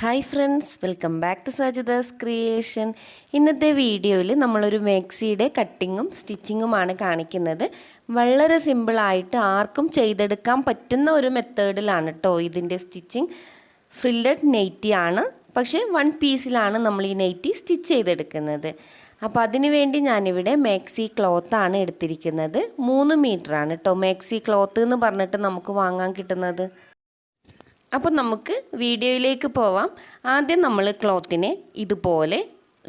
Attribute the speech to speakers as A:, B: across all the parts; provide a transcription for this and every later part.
A: Hi friends, welcome back to Sajitha's creation. ഇന്നത്തെ വീഡിയോയിൽ നമ്മളൊരു മാക്സിയുടെ കട്ടിങ്ങും സ്റ്റിച്ചിങ്ങുമാണ് കാണിക്കുന്നത്. വളരെ സിമ്പിളായിട്ട് ആർക്കും ചെയ്തെടുക്കാൻ പറ്റുന്ന ഒരു മെത്തേഡിലാണ് കേട്ടോ ഇതിൻ്റെ സ്റ്റിച്ചിങ്. ഫ്രില്ലഡ് നെയ്റ്റി ആണ്, പക്ഷേ 1 പീസിലാണ് നമ്മൾ ഈ നെയ്റ്റി സ്റ്റിച്ച് ചെയ്തെടുക്കുന്നത്. അപ്പോൾ അതിനു വേണ്ടി ഞാനിവിടെ മാക്സി ക്ലോത്താണ് എടുത്തിരിക്കുന്നത്. 3 മീറ്ററാണ് കേട്ടോ മാക്സി ക്ലോത്ത് എന്ന് പറഞ്ഞിട്ട് നമുക്ക് വാങ്ങാൻ കിട്ടുന്നത്. അപ്പോൾ നമുക്ക് വീഡിയോയിലേക്ക് പോവാം. ആദ്യം നമ്മൾ ക്ലോത്തിനെ ഇതുപോലെ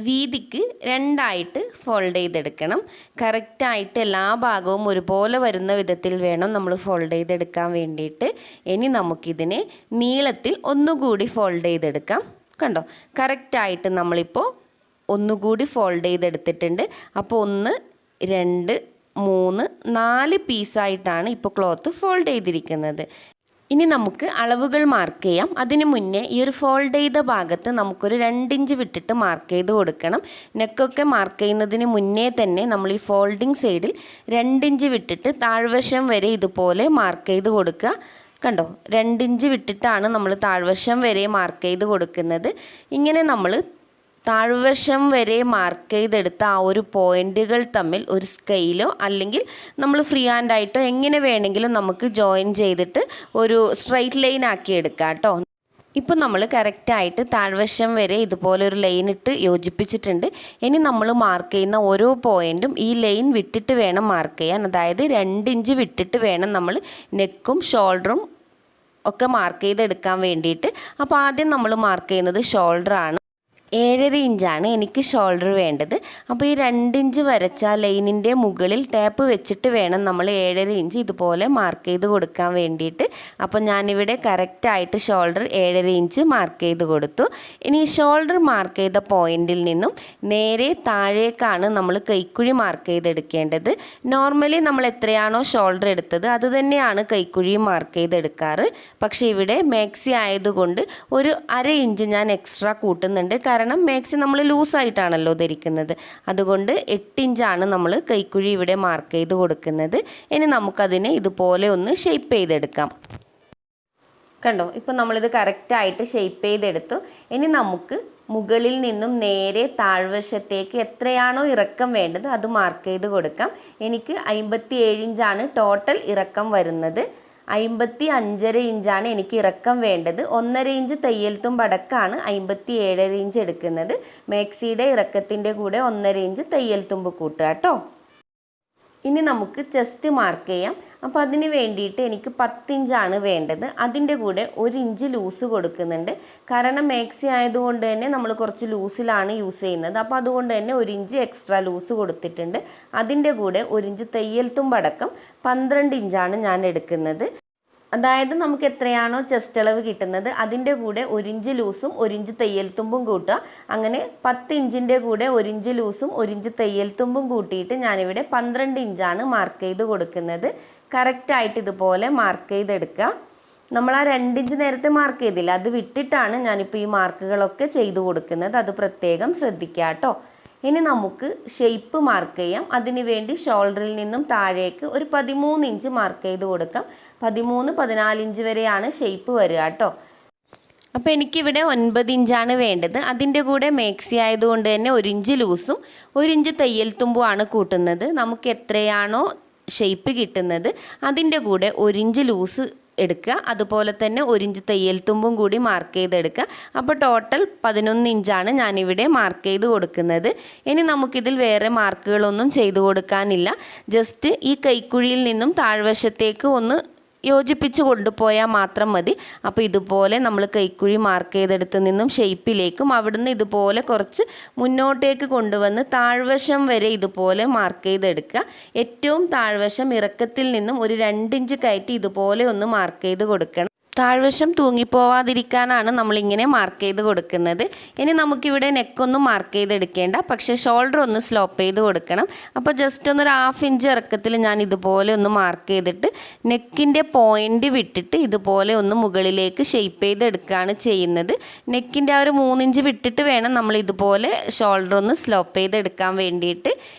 A: വീതിക്ക് 2ആയിട്ട് ഫോൾഡ് ചെയ്തെടുക്കണം. കറക്റ്റായിട്ട് എല്ലാ ഭാഗവും ഒരുപോലെ വരുന്ന വിധത്തിൽ വേണം നമ്മൾ ഫോൾഡ് ചെയ്തെടുക്കാൻ വേണ്ടിയിട്ട്. ഇനി നമുക്കിതിനെ നീളത്തിൽ ഒന്നുകൂടി ഫോൾഡ് ചെയ്തെടുക്കാം. കണ്ടോ, കറക്റ്റായിട്ട് നമ്മളിപ്പോൾ ഒന്നുകൂടി ഫോൾഡ് ചെയ്തെടുത്തിട്ടുണ്ട്. അപ്പോൾ 1 2 3 4 പീസായിട്ടാണ് ഇപ്പോൾ ക്ലോത്ത് ഫോൾഡ് ചെയ്തിരിക്കുന്നത്. ഇനി നമുക്ക് അളവുകൾ മാർക്ക് ചെയ്യാം. അതിന് മുന്നേ ഈ ഒരു ഫോൾഡ് ചെയ്ത ഭാഗത്ത് നമുക്കൊരു 2 ഇഞ്ച് വിട്ടിട്ട് മാർക്ക് ചെയ്ത് കൊടുക്കണം. നെക്കൊക്കെ മാർക്ക് ചെയ്യുന്നതിന് മുന്നേ തന്നെ നമ്മൾ ഈ ഫോൾഡിങ് സൈഡിൽ 2 ഇഞ്ച് വിട്ടിട്ട് താഴ്വശം വരെ ഇതുപോലെ മാർക്ക് ചെയ്ത് കൊടുക്കുക. കണ്ടോ, 2 ഇഞ്ച് വിട്ടിട്ടാണ് നമ്മൾ താഴ്വശം വരെ മാർക്ക് ചെയ്ത് കൊടുക്കുന്നത്. ഇങ്ങനെ നമ്മൾ താഴ്വശം വരെ മാർക്ക് ചെയ്തെടുത്ത ആ ഒരു പോയിന്റുകൾ തമ്മിൽ ഒരു സ്കെയിലോ അല്ലെങ്കിൽ നമ്മൾ ഫ്രീ ഹാൻഡായിട്ടോ എങ്ങനെ വേണമെങ്കിലും നമുക്ക് ജോയിൻ ചെയ്തിട്ട് ഒരു സ്ട്രൈറ്റ് ലൈൻ ആക്കി എടുക്കാം കേട്ടോ. ഇപ്പോൾ നമ്മൾ കറക്റ്റായിട്ട് താഴ്വശം വരെ ഇതുപോലെ ഒരു ലൈൻ ഇട്ട് യോജിപ്പിച്ചിട്ടുണ്ട്. ഇനി നമ്മൾ മാർക്ക് ചെയ്യുന്ന ഓരോ പോയിൻറ്റും ഈ ലൈൻ വിട്ടിട്ട് വേണം മാർക്ക് ചെയ്യാൻ. അതായത് 2 ഇഞ്ച് വിട്ടിട്ട് വേണം നമ്മൾ നെക്കും ഷോൾഡറും ഒക്കെ മാർക്ക് ചെയ്തെടുക്കാൻ വേണ്ടിയിട്ട്. അപ്പോൾ ആദ്യം നമ്മൾ മാർക്ക് ചെയ്യുന്നത് ഷോൾഡറാണ്. 7.5 ഇഞ്ചാണ് എനിക്ക് ഷോൾഡർ വേണ്ടത്. അപ്പോൾ ഈ 2 ഇഞ്ച് വരച്ച ലൈനിൻ്റെ മുകളിൽ ടാപ്പ് വെച്ചിട്ട് വേണം നമ്മൾ 7.5 ഇഞ്ച് ഇതുപോലെ മാർക്ക് ചെയ്ത് കൊടുക്കാൻ വേണ്ടിയിട്ട്. അപ്പോൾ ഞാനിവിടെ കറക്റ്റായിട്ട് ഷോൾഡർ 7.5 ഇഞ്ച് മാർക്ക് ചെയ്ത് കൊടുത്തു. ഇനി ഷോൾഡർ മാർക്ക് ചെയ്ത പോയിന്റിൽ നിന്നും നേരെ താഴേക്കാണ് നമ്മൾ കൈക്കുഴി മാർക്ക് ചെയ്തെടുക്കേണ്ടത്. നോർമലി നമ്മൾ എത്രയാണോ ഷോൾഡർ എടുത്തത് അത് തന്നെയാണ് കൈക്കുഴി മാർക്ക് ചെയ്തെടുക്കാറ്. പക്ഷേ ഇവിടെ മാക്സി ആയതുകൊണ്ട് ഒരു 1/2 ഇഞ്ച് ഞാൻ എക്സ്ട്രാ കൂട്ടുന്നുണ്ട്. കാരണം മാക്സി നമ്മൾ ലൂസായിട്ടാണല്ലോ ധരിക്കുന്നത്. അതുകൊണ്ട് 8 ഇഞ്ചാണ് നമ്മൾ കൈക്കുഴി ഇവിടെ മാർക്ക് ചെയ്ത് കൊടുക്കുന്നത്. ഇനി നമുക്കതിനെ ഇതുപോലെ ഒന്ന് ഷേപ്പ് ചെയ്തെടുക്കാം. കണ്ടോ, ഇപ്പം നമ്മളിത് കറക്റ്റായിട്ട് ഷേപ്പ് ചെയ്തെടുത്തു. ഇനി നമുക്ക് മുകളിൽ നിന്നും നേരെ താഴ്വശത്തേക്ക് എത്രയാണോ ഇറക്കം വേണ്ടത് അത് മാർക്ക് ചെയ്ത് കൊടുക്കാം. എനിക്ക് 57 ഇഞ്ചാണ് ടോട്ടൽ ഇറക്കം വരുന്നത്. 55.5 ഇഞ്ചാണ് എനിക്ക് ഇറക്കം വേണ്ടത്. 1.5 ഇഞ്ച് തയ്യൽ തുമ്പടക്കാണ് 57.5 ഇഞ്ച് എടുക്കുന്നത്. മാക്സിയുടെ ഇറക്കത്തിൻ്റെ കൂടെ 1.5 ഇഞ്ച് തയ്യൽ തുമ്പ് കൂട്ടുക കേട്ടോ. ഇനി നമുക്ക് ചെസ്റ്റ് മാർക്ക് ചെയ്യാം. അപ്പോൾ അതിന് വേണ്ടിയിട്ട് എനിക്ക് 10 ഇഞ്ചാണ് വേണ്ടത്. അതിൻ്റെ കൂടെ 1 ഇഞ്ച് ലൂസ് കൊടുക്കുന്നുണ്ട്. കാരണം മാക്സി ആയതുകൊണ്ട് തന്നെ നമ്മൾ കുറച്ച് ലൂസിലാണ് യൂസ് ചെയ്യുന്നത്. അപ്പോൾ അതുകൊണ്ട് തന്നെ 1 ഇഞ്ച് എക്സ്ട്രാ ലൂസ് കൊടുത്തിട്ടുണ്ട്. അതിൻ്റെ കൂടെ 1 ഇഞ്ച് തയ്യൽ തുമ്പടക്കം 12 ഇഞ്ചാണ് ഞാൻ എടുക്കുന്നത്. അതായത് നമുക്ക് എത്രയാണോ ചെസ്റ്റ് അളവ് കിട്ടുന്നത് അതിൻ്റെ കൂടെ 1 ഇഞ്ച് ലൂസും 1 ഇഞ്ച് തയ്യൽ തുമ്പും കൂട്ടുക. അങ്ങനെ 10 ഇഞ്ചിൻ്റെ കൂടെ 1 ഇഞ്ച് ലൂസും 1 ഇഞ്ച് തയ്യൽ തുമ്പും കൂട്ടിയിട്ട് ഞാനിവിടെ 12 ഇഞ്ചാണ് മാർക്ക് ചെയ്ത് കൊടുക്കുന്നത്. കറക്റ്റായിട്ട് ഇതുപോലെ മാർക്ക് ചെയ്തെടുക്കുക. നമ്മൾ ആ 2 ഇഞ്ച് നേരത്തെ മാർക്ക് ചെയ്തില്ല, അത് വിട്ടിട്ടാണ് ഞാനിപ്പോൾ ഈ മാർക്കുകളൊക്കെ ചെയ്തു കൊടുക്കുന്നത്. അത് പ്രത്യേകം ശ്രദ്ധിക്കുക കേട്ടോ. ഇനി നമുക്ക് ഷേപ്പ് മാർക്ക് ചെയ്യാം. അതിനു വേണ്ടി ഷോൾഡറിൽ നിന്നും താഴേക്ക് ഒരു 13 ഇഞ്ച് മാർക്ക് ചെയ്ത് കൊടുക്കാം. 13-14 ഇഞ്ച് വരെയാണ് ഷേപ്പ് വരിക കേട്ടോ. അപ്പോൾ എനിക്കിവിടെ 9 ഇഞ്ചാണ് വേണ്ടത്. അതിൻ്റെ കൂടെ മാക്സി ആയതുകൊണ്ട് തന്നെ 1 ഇഞ്ച് ലൂസും 1 ഇഞ്ച് തയ്യൽ തുമ്പുമാണ് കൂട്ടുന്നത്. നമുക്ക് എത്രയാണോ ഷേപ്പ് കിട്ടുന്നത് അതിൻ്റെ കൂടെ 1 ഇഞ്ച് ലൂസ് എടുക്കുക. അതുപോലെ തന്നെ 1 ഇഞ്ച് തയ്യൽ തുമ്പും കൂടി മാർക്ക് ചെയ്തെടുക്കുക. അപ്പോൾ ടോട്ടൽ 11 ഇഞ്ചാണ് ഞാനിവിടെ മാർക്ക് ചെയ്ത് കൊടുക്കുന്നത്. ഇനി നമുക്കിതിൽ വേറെ മാർക്കുകളൊന്നും ചെയ്തു കൊടുക്കാനില്ല. ജസ്റ്റ് ഈ കൈക്കുഴിയിൽ നിന്നും താഴ്വശത്തേക്ക് ഒന്ന് യോജിപ്പിച്ച് കൊണ്ടുപോയാൽ മാത്രം മതി. അപ്പോൾ ഇതുപോലെ നമ്മൾ കൈക്കുഴി മാർക്ക് ചെയ്തെടുത്ത് നിന്നും ഷേപ്പിലേക്കും അവിടുന്ന് ഇതുപോലെ കുറച്ച് മുന്നോട്ടേക്ക് കൊണ്ടുവന്ന് താഴ്വശം വരെ ഇതുപോലെ മാർക്ക് ചെയ്തെടുക്കുക. ഏറ്റവും താഴ്വശം ഇറക്കത്തിൽ നിന്നും ഒരു 2 ഇഞ്ച് കയറ്റി ഇതുപോലെ ഒന്ന് മാർക്ക് ചെയ്ത് കൊടുക്കണം. താഴ്വശം തൂങ്ങിപ്പോവാതിരിക്കാനാണ് നമ്മളിങ്ങനെ മാർക്ക് ചെയ്ത് കൊടുക്കുന്നത്. ഇനി നമുക്കിവിടെ നെക്കൊന്നും മാർക്ക് ചെയ്തെടുക്കേണ്ട, പക്ഷേ ഷോൾഡർ ഒന്ന് സ്ലോപ്പ് ചെയ്ത് കൊടുക്കണം. അപ്പോൾ ജസ്റ്റ് ഒന്നൊരു 1/2 ഇഞ്ച് ഇറക്കത്തിൽ ഞാൻ ഇതുപോലെ ഒന്ന് മാർക്ക് ചെയ്തിട്ട് നെക്കിൻ്റെ പോയിൻ്റ് വിട്ടിട്ട് ഇതുപോലെ ഒന്ന് മുകളിലേക്ക് ഷേപ്പ് ചെയ്തെടുക്കുകയാണ് ചെയ്യുന്നത്. നെക്കിൻ്റെ ആ ഒരു 3 ഇഞ്ച് വിട്ടിട്ട് വേണം നമ്മൾ ഇതുപോലെ ഷോൾഡർ ഒന്ന് സ്ലോപ്പ് ചെയ്തെടുക്കാൻ വേണ്ടിയിട്ട്.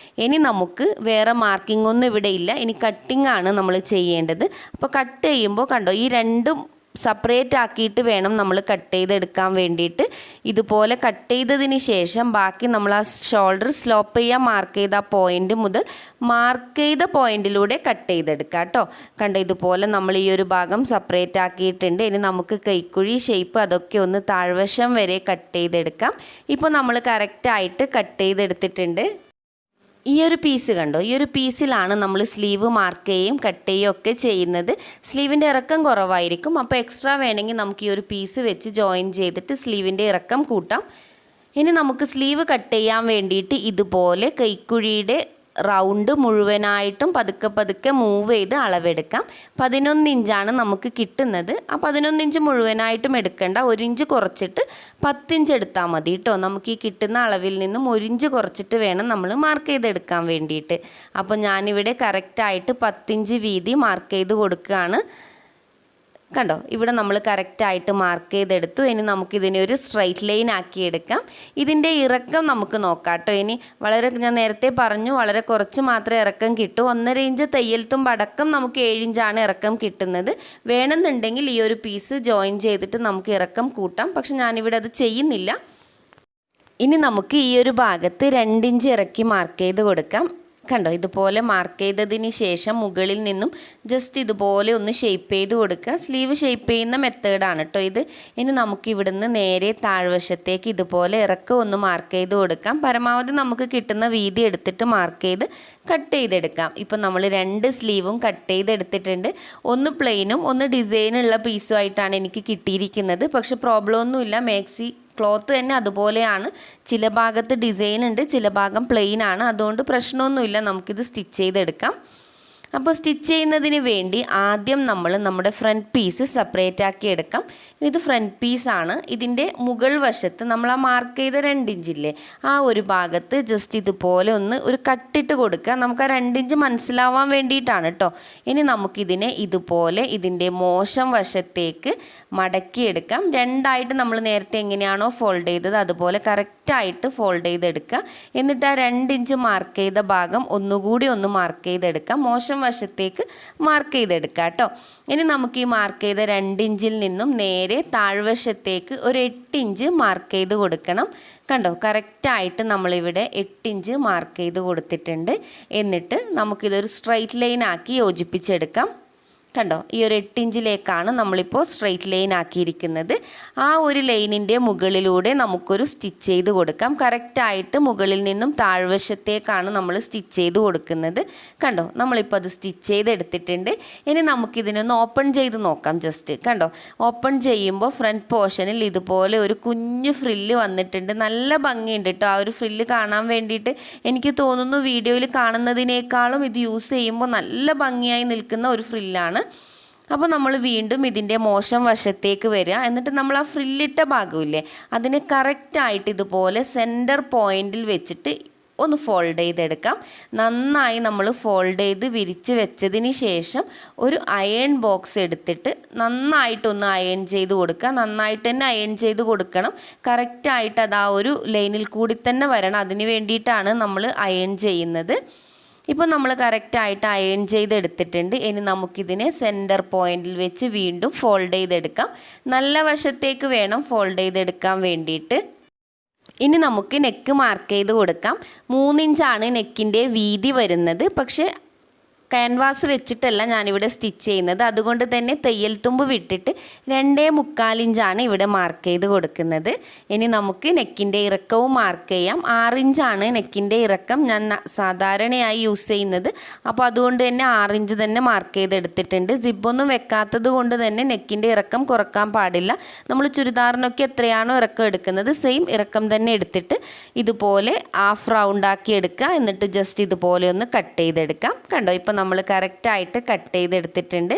A: ഇനി നമുക്ക് വേറെ മാർക്കിംഗ് ഒന്നും ഇവിടെ ഇല്ല. ഇനി കട്ടിംഗ് ആണ് നമ്മൾ ചെയ്യേണ്ടത്. അപ്പോൾ കട്ട് ചെയ്യുമ്പോൾ കണ്ടോ, ഈ രണ്ടും സെപ്പറേറ്റ് ആക്കിയിട്ട് വേണം നമ്മൾ കട്ട് ചെയ്തെടുക്കാൻ വേണ്ടിയിട്ട്. ഇതുപോലെ കട്ട് ചെയ്തതിന് ശേഷം ബാക്കി നമ്മൾ ആ ഷോൾഡർ സ്ലോപ്പ് ചെയ്യാൻ മാർക്ക് ചെയ്ത ആ പോയിന്റ് മുതൽ മാർക്ക് ചെയ്ത പോയിന്റിലൂടെ കട്ട് ചെയ്തെടുക്കുക കേട്ടോ. കണ്ടോ, ഇതുപോലെ നമ്മൾ ഈ ഒരു ഭാഗം സെപ്പറേറ്റ് ആക്കിയിട്ടുണ്ട്. ഇനി നമുക്ക് കൈക്കുഴി ഷേപ്പ് അതൊക്കെ ഒന്ന് താഴ്വശം വരെ കട്ട് ചെയ്തെടുക്കാം. ഇപ്പോൾ നമ്മൾ കറക്റ്റായിട്ട് കട്ട് ചെയ്തെടുത്തിട്ടുണ്ട്. ഈ ഒരു പീസ് കണ്ടോ, ഈ ഒരു പീസിലാണ് നമ്മൾ സ്ലീവ് മാർക്ക് ചെയ്യുകയും കട്ട് ചെയ്യുകയും ഒക്കെ ചെയ്യുന്നത്. സ്ലീവിൻ്റെ ഇറക്കം കുറവായിരിക്കും. അപ്പോൾ എക്സ്ട്രാ വേണമെങ്കിൽ നമുക്ക് ഈ ഒരു പീസ് വെച്ച് ജോയിൻ ചെയ്തിട്ട് സ്ലീവിൻ്റെ ഇറക്കം കൂട്ടാം. ഇനി നമുക്ക് സ്ലീവ് കട്ട് ചെയ്യാൻ വേണ്ടിയിട്ട് ഇതുപോലെ കൈക്കുഴിയുടെ റൗണ്ട് മുഴുവനായിട്ടും പതുക്കെ പതുക്കെ മൂവ് ചെയ്ത് അളവെടുക്കാം. 11 ഇഞ്ചാണ് നമുക്ക് കിട്ടുന്നത്. ആ 11 ഇഞ്ച് മുഴുവനായിട്ടും എടുക്കേണ്ട, 1 ഇഞ്ച് കുറച്ചിട്ട് 10 ഇഞ്ച് എടുത്താൽ മതി കേട്ടോ. നമുക്ക് ഈ കിട്ടുന്ന അളവിൽ നിന്നും 1 ഇഞ്ച് കുറച്ചിട്ട് വേണം നമ്മൾ മാർക്ക് ചെയ്തെടുക്കാൻ വേണ്ടിയിട്ട്. അപ്പോൾ ഞാനിവിടെ കറക്റ്റായിട്ട് 10 ഇഞ്ച് വീതി മാർക്ക് ചെയ്ത് കൊടുക്കുകയാണ്. കണ്ടോ, ഇവിടെ നമ്മൾ കറക്റ്റായിട്ട് മാർക്ക് ചെയ്തെടുത്തു. ഇനി നമുക്കിതിനെ ഒരു സ്ട്രൈറ്റ് ലൈൻ ആക്കി എടുക്കാം. ഇതിൻ്റെ ഇറക്കം നമുക്ക് നോക്കാം കേട്ടോ. ഇനി ഞാൻ നേരത്തെ പറഞ്ഞു വളരെ കുറച്ച് മാത്രമേ ഇറക്കം കിട്ടൂ. 1.5 ഇഞ്ച് തയ്യൽ തുമ്പ് അടക്കം നമുക്ക് 7 ഇഞ്ചാണ് ഇറക്കം കിട്ടുന്നത്. വേണമെന്നുണ്ടെങ്കിൽ ഈ ഒരു പീസ് ജോയിൻ ചെയ്തിട്ട് നമുക്ക് ഇറക്കം കൂട്ടാം. പക്ഷെ ഞാനിവിടെ അത് ചെയ്യുന്നില്ല. ഇനി നമുക്ക് ഈ ഒരു ഭാഗത്ത് 2 ഇഞ്ച് ഇറക്കി മാർക്ക് ചെയ്ത് കൊടുക്കാം. കണ്ടോ, ഇതുപോലെ മാർക്ക് ചെയ്തതിന് ശേഷം മുകളിൽ നിന്നും ജസ്റ്റ് ഇതുപോലെ ഒന്ന് ഷേപ്പ് ചെയ്ത് കൊടുക്കുക. സ്ലീവ് ഷേപ്പ് ചെയ്യുന്ന മെത്തേഡാണ് കേട്ടോ ഇത്. ഇനി നമുക്ക് ഇവിടുന്ന് നേരെ താഴ്വശത്തേക്ക് ഇതുപോലെ ഇറക്കം ഒന്ന് മാർക്ക് ചെയ്ത് കൊടുക്കാം. പരമാവധി നമുക്ക് കിട്ടുന്ന വീതി എടുത്തിട്ട് മാർക്ക് ചെയ്ത് കട്ട് ചെയ്തെടുക്കാം. ഇപ്പം നമ്മൾ 2 സ്ലീവും കട്ട് ചെയ്തെടുത്തിട്ടുണ്ട്. ഒന്ന് പ്ലെയിനും ഒന്ന് ഡിസൈനുള്ള പീസുമായിട്ടാണ് എനിക്ക് കിട്ടിയിരിക്കുന്നത്. പക്ഷെ പ്രോബ്ലം ഒന്നുമില്ല. മാക്സി ക്ലോത്ത് തന്നെ അതുപോലെയാണ്. ചില ഭാഗത്ത് ഡിസൈൻ ഉണ്ട്, ചില ഭാഗം പ്ലെയിൻ ആണ്. അതുകൊണ്ട് പ്രശ്നമൊന്നുമില്ല, നമുക്കിത് സ്റ്റിച്ച് ചെയ്തെടുക്കാം. അപ്പോൾ സ്റ്റിച്ച് ചെയ്യുന്നതിന് വേണ്ടി ആദ്യം നമ്മൾ നമ്മുടെ ഫ്രണ്ട് പീസ് സെപ്പറേറ്റ് ആക്കി എടുക്കാം. ഇത് ഫ്രണ്ട് പീസാണ്. ഇതിൻ്റെ മുകൾ വശത്ത് നമ്മൾ ആ മാർക്ക് ചെയ്ത 2 ഇഞ്ചില്ലേ, ആ ഒരു ഭാഗത്ത് ജസ്റ്റ് ഇതുപോലെ ഒന്ന് ഒരു കട്ടിട്ട് കൊടുക്കുക. നമുക്ക് ആ 2 ഇഞ്ച് മനസ്സിലാവാൻ വേണ്ടിയിട്ടാണ് കേട്ടോ. ഇനി നമുക്കിതിനെ ഇതുപോലെ ഇതിൻ്റെ മോശം വശത്തേക്ക് മടക്കിയെടുക്കാം. രണ്ടായിട്ട് നമ്മൾ നേരത്തെ എങ്ങനെയാണോ ഫോൾഡ് ചെയ്തത് അതുപോലെ കറക്റ്റായിട്ട് ഫോൾഡ് ചെയ്തെടുക്കുക. എന്നിട്ട് ആ 2 ഇഞ്ച് മാർക്ക് ചെയ്ത ഭാഗം ഒന്നുകൂടി ഒന്ന് മാർക്ക് ചെയ്തെടുക്കാം. മോശം വശത്തേക്ക് മാർക്ക് ചെയ്തെടുക്കുക കേട്ടോ. ഇനി നമുക്ക് ഈ മാർക്ക് ചെയ്ത 2 ഇഞ്ചിൽ നിന്നും നേരെ താഴ്വശത്തേക്ക് ഒരു 8 ഇഞ്ച് മാർക്ക് ചെയ്ത് കൊടുക്കണം. കണ്ടോ, കറക്റ്റായിട്ട് നമ്മളിവിടെ 8 ഇഞ്ച് മാർക്ക് ചെയ്ത് കൊടുത്തിട്ടുണ്ട്. എന്നിട്ട് നമുക്കിതൊരു സ്ട്രൈറ്റ് ലൈൻ ആക്കി യോജിപ്പിച്ചെടുക്കാം. കണ്ടോ, ഈ ഒരു 8 ഇഞ്ചിലേക്കാണ് നമ്മളിപ്പോൾ സ്ട്രെയിറ്റ് ലൈൻ ആക്കിയിരിക്കുന്നത്. ആ ഒരു ലൈനിൻ്റെ മുകളിലൂടെ നമുക്കൊരു സ്റ്റിച്ച് ചെയ്ത് കൊടുക്കാം. കറക്റ്റായിട്ട് മുകളിൽ നിന്നും താഴ്വശത്തേക്കാണ് നമ്മൾ സ്റ്റിച്ച് ചെയ്ത് കൊടുക്കുന്നത്. കണ്ടോ, നമ്മളിപ്പോൾ അത് സ്റ്റിച്ച് ചെയ്തെടുത്തിട്ടുണ്ട്. ഇനി നമുക്കിതിനൊന്ന് ഓപ്പൺ ചെയ്ത് നോക്കാം. ജസ്റ്റ് കണ്ടോ, ഓപ്പൺ ചെയ്യുമ്പോൾ ഫ്രണ്ട് പോർഷനിൽ ഇതുപോലെ ഒരു കുഞ്ഞു ഫ്രില്ല് വന്നിട്ടുണ്ട്. നല്ല ഭംഗിയുണ്ട് കേട്ടോ. ആ ഒരു ഫ്രില്ല് കാണാൻ വേണ്ടിയിട്ട് എനിക്ക് തോന്നുന്നു വീഡിയോയിൽ കാണുന്നതിനേക്കാളും ഇത് യൂസ് ചെയ്യുമ്പോൾ നല്ല ഭംഗിയായി നിൽക്കുന്ന ഒരു ഫ്രില്ലാണ്. അപ്പോൾ നമ്മൾ വീണ്ടും ഇതിൻ്റെ മോശം വശത്തേക്ക് വരിക. എന്നിട്ട് നമ്മൾ ആ ഫ്രില്ലിട്ട ഭാഗമില്ലേ, അതിനെ കറക്റ്റായിട്ട് ഇതുപോലെ സെൻറ്റർ പോയിന്റിൽ വെച്ചിട്ട് ഒന്ന് ഫോൾഡ് ചെയ്തെടുക്കാം. നന്നായി നമ്മൾ ഫോൾഡ് ചെയ്ത് വിരിച്ച് വെച്ചതിന് ശേഷം ഒരു അയൺ ബോക്സ് എടുത്തിട്ട് നന്നായിട്ടൊന്ന് അയൺ ചെയ്ത് കൊടുക്കുക. നന്നായിട്ട് തന്നെ അയൺ ചെയ്ത് കൊടുക്കണം. കറക്റ്റായിട്ട് അത് ആ ഒരു ലൈനിൽ കൂടി തന്നെ വരണം. അതിന് വേണ്ടിയിട്ടാണ് നമ്മൾ അയൺ ചെയ്യുന്നത്. ഇപ്പോൾ നമ്മൾ കറക്റ്റായിട്ട് അയൺ ചെയ്തെടുത്തിട്ടുണ്ട്. ഇനി നമുക്കിതിനെ സെൻറ്റർ പോയിന്റിൽ വെച്ച് വീണ്ടും ഫോൾഡ് ചെയ്തെടുക്കാം. നല്ല വശത്തേക്ക് വേണം ഫോൾഡ് ചെയ്തെടുക്കാൻ വേണ്ടിയിട്ട്. ഇനി നമുക്ക് നെക്ക് മാർക്ക് ചെയ്ത് കൊടുക്കാം. 3 ഇഞ്ചാണ് നെക്കിൻ്റെ വീതി വരുന്നത്. പക്ഷേ ക്യാൻവാസ് വെച്ചിട്ടല്ല ഞാനിവിടെ സ്റ്റിച്ച് ചെയ്യുന്നത്. അതുകൊണ്ട് തന്നെ തയ്യൽ തുമ്പ് വിട്ടിട്ട് 2.25 ഇഞ്ചാണ് ഇവിടെ മാർക്ക് ചെയ്ത് കൊടുക്കുന്നത്. ഇനി നമുക്ക് നെക്കിൻ്റെ ഇറക്കവും മാർക്ക് ചെയ്യാം. 6 ഇഞ്ചാണ് നെക്കിൻ്റെ ഇറക്കം ഞാൻ സാധാരണയായി യൂസ് ചെയ്യുന്നത്. അപ്പോൾ അതുകൊണ്ട് തന്നെ 6 ഇഞ്ച് തന്നെ മാർക്ക് ചെയ്തെടുത്തിട്ടുണ്ട്. സിബൊന്നും വെക്കാത്തത് കൊണ്ട് തന്നെ നെക്കിൻ്റെ ഇറക്കം കുറക്കാൻ പാടില്ല. നമ്മൾ ചുരിദാറിനൊക്കെ എത്രയാണോ ഇറക്കം എടുക്കുന്നത് സെയിം ഇറക്കം തന്നെ എടുത്തിട്ട് ഇതുപോലെ ഹാഫ് റൗണ്ടാക്കി എടുക്കുക. എന്നിട്ട് ജസ്റ്റ് ഇതുപോലെ ഒന്ന് കട്ട് ചെയ്തെടുക്കാം. കണ്ടോ, ഇപ്പം നമ്മൾ കറക്റ്റായിട്ട് കട്ട് ചെയ്തെടുത്തിട്ടുണ്ട്.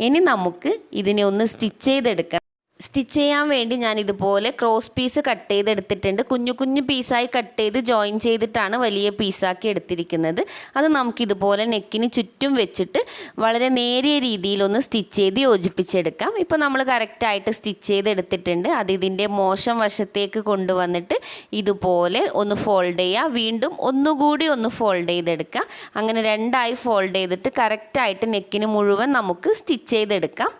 A: ഇനി നമുക്ക് ഇതിനെ ഒന്ന് സ്റ്റിച്ച് ചെയ്തെടുക്കണം. സ്റ്റിച്ച് ചെയ്യാൻ വേണ്ടി ഞാൻ ഇതുപോലെ ക്രോസ് പീസ് കട്ട് ചെയ്തെടുത്തിട്ടുണ്ട്. കുഞ്ഞു കുഞ്ഞു പീസായി കട്ട് ചെയ്ത് ജോയിൻ ചെയ്തിട്ടാണ് വലിയ പീസാക്കി എടുത്തിരിക്കുന്നത്. അത് നമുക്കിതുപോലെ നെക്കിന് ചുറ്റും വെച്ചിട്ട് വളരെ നേരിയ രീതിയിലൊന്ന് സ്റ്റിച്ച് ചെയ്ത് യോജിപ്പിച്ചെടുക്കാം. ഇപ്പോൾ നമ്മൾ കറക്റ്റായിട്ട് സ്റ്റിച്ച് ചെയ്തെടുത്തിട്ടുണ്ട്. അത് ഇതിൻ്റെ മോശം വശത്തേക്ക് കൊണ്ടുവന്നിട്ട് ഇതുപോലെ ഒന്ന് ഫോൾഡ് ചെയ്യുക. വീണ്ടും ഒന്നുകൂടി ഒന്ന് ഫോൾഡ് ചെയ്തെടുക്കുക. അങ്ങനെ രണ്ടായി ഫോൾഡ് ചെയ്തിട്ട് കറക്റ്റായിട്ട് നെക്കിന് മുഴുവൻ നമുക്ക് സ്റ്റിച്ച് ചെയ്തെടുക്കാം.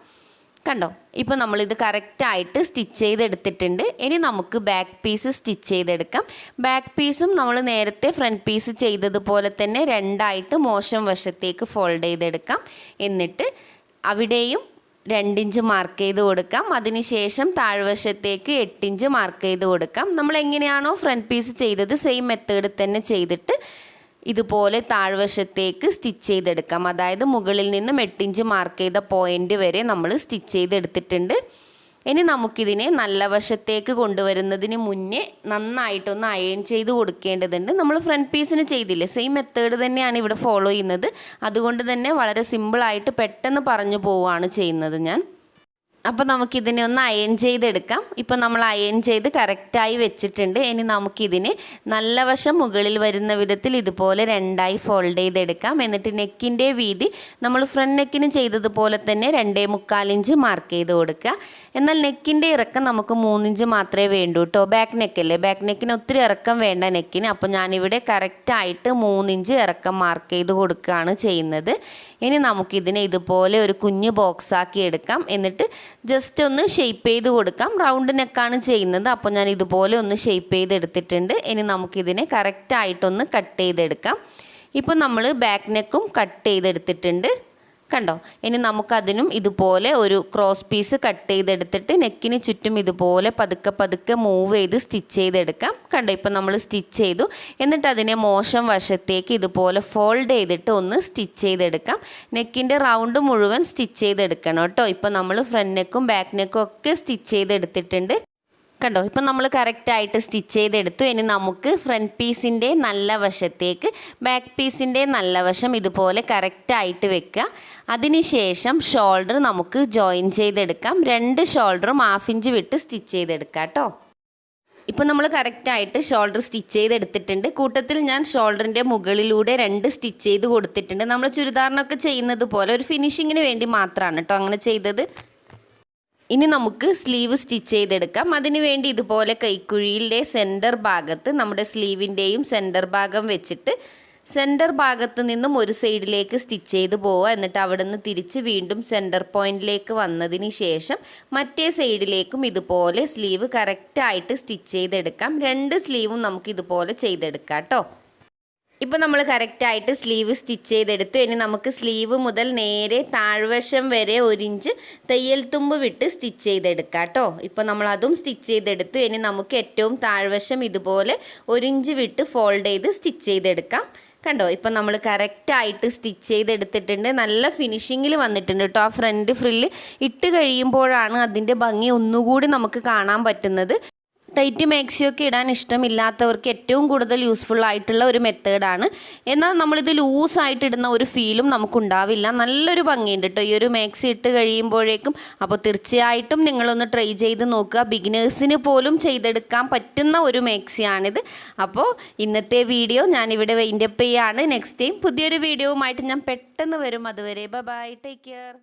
A: കണ്ടോ, ഇപ്പോൾ നമ്മളിത് കറക്റ്റായിട്ട് സ്റ്റിച്ച് ചെയ്തെടുത്തിട്ടുണ്ട്. ഇനി നമുക്ക് ബാക്ക് പീസ് സ്റ്റിച്ച് ചെയ്തെടുക്കാം. ബാക്ക് പീസും നമ്മൾ നേരത്തെ ഫ്രണ്ട് പീസ് ചെയ്തതുപോലെ തന്നെ രണ്ടായിട്ട് മോശം വശത്തേക്ക് ഫോൾഡ് ചെയ്തെടുക്കാം. എന്നിട്ട് അവിടെയും 2 ഇഞ്ച് മാർക്ക് ചെയ്ത് കൊടുക്കാം. അതിനുശേഷം താഴ്വശത്തേക്ക് 8 ഇഞ്ച് മാർക്ക് ചെയ്ത് കൊടുക്കാം. നമ്മൾ എങ്ങനെയാണോ ഫ്രണ്ട് പീസ് ചെയ്തത് സെയിം മെത്തേഡ് തന്നെ ചെയ്തിട്ട് ഇതുപോലെ താഴ്വശത്തേക്ക് സ്റ്റിച്ച് ചെയ്തെടുക്കാം. അതായത് മുകളിൽ നിന്നും 8 ഇഞ്ച് മാർക്ക് ചെയ്ത പോയിൻ്റ് വരെ നമ്മൾ സ്റ്റിച്ച് ചെയ്തെടുത്തിട്ടുണ്ട്. ഇനി നമുക്കിതിനെ നല്ല വശത്തേക്ക് കൊണ്ടുവരുന്നതിന് മുന്നേ നന്നായിട്ടൊന്ന് അയൺ ചെയ്ത് കൊടുക്കേണ്ടതുണ്ട്. നമ്മൾ ഫ്രണ്ട് പീസിന് ചെയ്തില്ലേ, സെയിം മെത്തേഡ് തന്നെയാണ് ഇവിടെ ഫോളോ ചെയ്യുന്നത്. അതുകൊണ്ട് തന്നെ വളരെ സിമ്പിളായിട്ട് പെട്ടെന്ന് പറഞ്ഞു പോവുകയാണ് ചെയ്യുന്നത് ഞാൻ. അപ്പോൾ നമുക്കിതിനെ ഒന്ന് അയൺ ചെയ്തെടുക്കാം. ഇപ്പോൾ നമ്മൾ അയൺ ചെയ്ത് കറക്റ്റായി വെച്ചിട്ടുണ്ട്. ഇനി നമുക്കിതിനെ നല്ല വശം മുകളിൽ വരുന്ന വിധത്തിൽ ഇതുപോലെ രണ്ടായി ഫോൾഡ് ചെയ്തെടുക്കാം. എന്നിട്ട് നെക്കിൻ്റെ വീതി നമ്മൾ ഫ്രണ്ട് നെക്കിന് ചെയ്തതുപോലെ തന്നെ 2.25 ഇഞ്ച് മാർക്ക് ചെയ്ത് കൊടുക്കുക. എന്നാൽ നെക്കിൻ്റെ ഇറക്കം നമുക്ക് 3 ഇഞ്ച് മാത്രമേ വേണ്ടൂ കേട്ടോ. ബാക്ക് നെക്കല്ലേ, ബാക്ക് നെക്കിന് ഒത്തിരി ഇറക്കം വേണ്ട നെക്കിന്. അപ്പോൾ ഞാനിവിടെ കറക്റ്റായിട്ട് 3 ഇഞ്ച് ഇറക്കം മാർക്ക് ചെയ്ത് കൊടുക്കുകയാണ് ചെയ്യുന്നത്. ഇനി നമുക്കിതിനെ ഇതുപോലെ ഒരു കുഞ്ഞ് ബോക്സാക്കി എടുക്കാം. എന്നിട്ട് ജസ്റ്റ് ഒന്ന് ഷേപ്പ് ചെയ്ത് കൊടുക്കാം. റൗണ്ട് നെക്കാണ് ചെയ്യുന്നത്. അപ്പോൾ ഞാൻ ഇതുപോലെ ഒന്ന് ഷേപ്പ് ചെയ്തെടുത്തിട്ടുണ്ട്. ഇനി നമുക്കിതിനെ കറക്റ്റായിട്ടൊന്ന് കട്ട് ചെയ്തെടുക്കാം. ഇപ്പോൾ നമ്മൾ ബാക്ക് നെക്കും കട്ട് ചെയ്തെടുത്തിട്ടുണ്ട്. കണ്ടോ, ഇനി നമുക്കതിനും ഇതുപോലെ ഒരു ക്രോസ് പീസ് കട്ട് ചെയ്തെടുത്തിട്ട് നെക്കിന് ചുറ്റും ഇതുപോലെ പതുക്കെ പതുക്കെ മൂവ് ചെയ്ത് സ്റ്റിച്ച് ചെയ്തെടുക്കാം. കണ്ടോ, ഇപ്പോൾ നമ്മൾ സ്റ്റിച്ച് ചെയ്തു. എന്നിട്ട് അതിനെ മോശം വശത്തേക്ക് ഇതുപോലെ ഫോൾഡ് ചെയ്തിട്ട് ഒന്ന് സ്റ്റിച്ച് ചെയ്തെടുക്കാം. നെക്കിൻ്റെ റൗണ്ട് മുഴുവൻ സ്റ്റിച്ച് ചെയ്തെടുക്കണം കേട്ടോ. ഇപ്പോൾ നമ്മൾ ഫ്രണ്ട് നെക്കും ബാക്ക് നെക്കും ഒക്കെ സ്റ്റിച്ച് ചെയ്തെടുത്തിട്ടുണ്ട്. കണ്ടോ, ഇപ്പം നമ്മൾ കറക്റ്റായിട്ട് സ്റ്റിച്ച് ചെയ്തെടുത്തു. ഇനി നമുക്ക് ഫ്രണ്ട് പീസിൻ്റെ നല്ല വശത്തേക്ക് ബാക്ക് പീസിൻ്റെ നല്ല വശം ഇതുപോലെ കറക്റ്റായിട്ട് വെക്കുക. അതിനുശേഷം ഷോൾഡർ നമുക്ക് ജോയിൻ ചെയ്തെടുക്കാം. 2 ഷോൾഡറും 1/2 ഇഞ്ച് വിട്ട് സ്റ്റിച്ച് ചെയ്തെടുക്കാം കേട്ടോ. ഇപ്പോൾ നമ്മൾ കറക്റ്റായിട്ട് ഷോൾഡർ സ്റ്റിച്ച് ചെയ്തെടുത്തിട്ടുണ്ട്. കൂട്ടത്തിൽ ഞാൻ ഷോൾഡറിൻ്റെ മുകളിലൂടെ 2 സ്റ്റിച്ച് ചെയ്ത് കൊടുത്തിട്ടുണ്ട്. നമ്മൾ ചുരിദാറിനൊക്കെ ചെയ്യുന്നത് പോലെ ഒരു ഫിനിഷിങ്ങിന് വേണ്ടി മാത്രമാണ് കേട്ടോ അങ്ങനെ ചെയ്തത്. ഇനി നമുക്ക് സ്ലീവ് സ്റ്റിച്ച് ചെയ്തെടുക്കാം. അതിന് വേണ്ടി ഇതുപോലെ കൈക്കുഴിയിലെ സെൻറ്റർ ഭാഗത്ത് നമ്മുടെ സ്ലീവിൻ്റെയും സെൻറ്റർ ഭാഗം വെച്ചിട്ട് സെൻറ്റർ ഭാഗത്ത് നിന്നും ഒരു സൈഡിലേക്ക് സ്റ്റിച്ച് ചെയ്ത് പോവുക. എന്നിട്ട് അവിടെ നിന്ന് തിരിച്ച് വീണ്ടും സെൻറ്റർ പോയിൻറ്റിലേക്ക് വന്നതിന് ശേഷം മറ്റേ സൈഡിലേക്കും ഇതുപോലെ സ്ലീവ് കറക്റ്റായിട്ട് സ്റ്റിച്ച് ചെയ്തെടുക്കാം. 2 സ്ലീവും നമുക്ക് ഇതുപോലെ ചെയ്തെടുക്കാം കേട്ടോ. ഇപ്പോൾ നമ്മൾ കറക്റ്റായിട്ട് സ്ലീവ് സ്റ്റിച്ച് ചെയ്തെടുത്തു. ഇനി നമുക്ക് സ്ലീവ് മുതൽ നേരെ താഴ്വശം വരെ 1 ഇഞ്ച് തയ്യൽ തുമ്പ് വിട്ട് സ്റ്റിച്ച് ചെയ്തെടുക്കാം കേട്ടോ. ഇപ്പോൾ നമ്മൾ അതും സ്റ്റിച്ച് ചെയ്തെടുത്തു. ഇനി നമുക്ക് ഏറ്റവും താഴ്വശം ഇതുപോലെ 1 ഇഞ്ച് വിട്ട് ഫോൾഡ് ചെയ്ത് സ്റ്റിച്ച് ചെയ്തെടുക്കാം. കണ്ടോ, ഇപ്പം നമ്മൾ കറക്റ്റായിട്ട് സ്റ്റിച്ച് ചെയ്തെടുത്തിട്ടുണ്ട്. നല്ല ഫിനിഷിങ്ങിൽ വന്നിട്ടുണ്ട് കേട്ടോ. ആ ഫ്രണ്ട് ഫ്രില്ല് ഇട്ട് കഴിയുമ്പോഴാണ് അതിൻ്റെ ഭംഗി ഒന്നുകൂടി നമുക്ക് കാണാൻ പറ്റുന്നത്. ടൈറ്റ് മാക്സിയൊക്കെ ഇടാൻ ഇഷ്ടമില്ലാത്തവർക്ക് ഏറ്റവും കൂടുതൽ യൂസ്ഫുൾ ആയിട്ടുള്ള ഒരു മെത്തേഡാണ്. എന്നാൽ നമ്മളിത് ലൂസായിട്ട് ഇടുന്ന ഒരു ഫീലും നമുക്കുണ്ടാവില്ല. നല്ലൊരു ഭംഗിയുണ്ട് കേട്ടോ ഈ ഒരു മാക്സി ഇട്ട് കഴിയുമ്പോഴേക്കും. അപ്പോൾ തീർച്ചയായിട്ടും നിങ്ങളൊന്ന് ട്രൈ ചെയ്ത് നോക്കുക. ബിഗിനേഴ്സിന് പോലും ചെയ്തെടുക്കാൻ പറ്റുന്ന ഒരു മാക്സിയാണിത്. അപ്പോൾ ഇന്നത്തെ വീഡിയോ ഞാനിവിടെ വൈൻഡപ്പ് ചെയ്യാണ്. നെക്സ്റ്റ് ടൈം പുതിയൊരു വീഡിയോവുമായിട്ട് ഞാൻ പെട്ടെന്ന് വരും. അതുവരെ ബൈ, ടേക്ക് കെയർ.